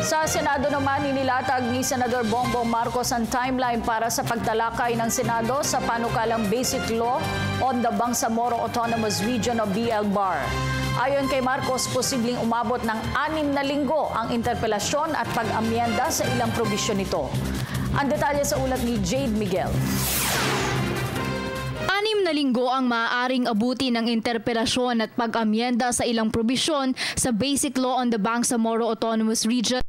Sa Senado naman, inilatag ni Senador Bongbong Marcos ang timeline para sa pagtalakay ng Senado sa panukalang Basic Law on the Bangsamoro Autonomous Region o BL-BAR. Ayon kay Marcos, posibleng umabot ng 6 na linggo ang interpelasyon at pag-amyenda sa ilang probisyon nito. Ang detalye sa ulat ni Jade Miguel. 6 na linggo ang maaaring abuti ng interpelasyon at pag-amyenda sa ilang probisyon sa Basic Law on the Bangsamoro Autonomous Region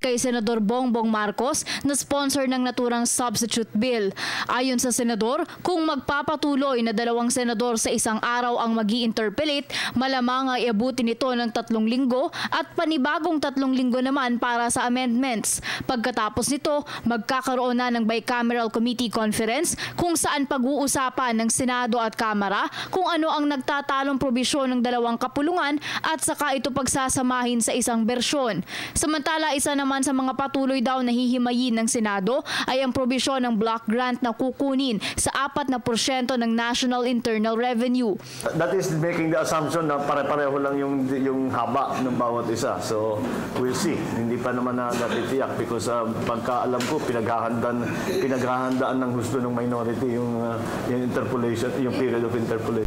kay Senador Bongbong Marcos na sponsor ng naturang substitute bill. Ayon sa senador, kung magpapatuloy na 2 senador sa isang araw ang mag-i-interpellate, malamang ay abuti nito ng 3 linggo at panibagong 3 linggo naman para sa amendments. Pagkatapos nito, magkakaroon na ng bicameral committee conference kung saan pag-uusapan ng Senado at Kamara kung ano ang nagtatalong probisyon ng 2 kapulungan at saka ito pagsasamahin sa isang bersyon. Samantala, isa naman sa mga patuloy daw na hihimayin ng Senado ay ang probisyon ng block grant na kukunin sa 4% ng National Internal Revenue. That is making the assumption na pare-pareho lang yung haba ng bawat isa. So we'll see. Hindi pa naman natitiyak because pagkaalam ko pinaghahandaan ng gusto ng minority yung interpolation, yung period of interpolation.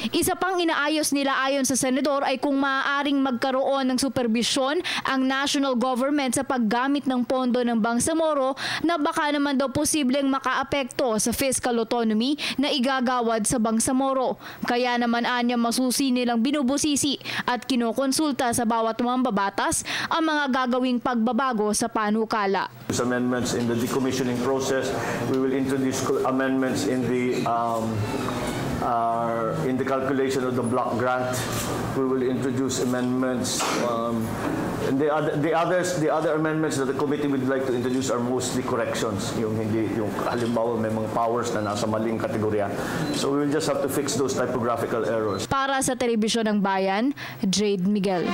Isa pang inaayos nila ayon sa senador ay kung maaaring magkaroon ng superbisyon ang national government sa paggamit ng pondo ng Bangsamoro na baka naman daw posibleng makaapekto sa fiscal autonomy na igagawad sa Bangsamoro. Kaya naman anya masusi nilang binubusisi at kinokonsulta sa bawat mambabatas ang mga gagawing pagbabago sa panukala. Amendments in the decommissioning process, we will introduce amendments in the calculation of the block grant. We will introduce amendments. And the other amendments that the committee would like to introduce are mostly corrections. Yung halimbawa may mga powers na nasa maling kategorya. So we will just have to fix those typographical errors. Para sa Telebisyon ng Bayan, Jade Miguel.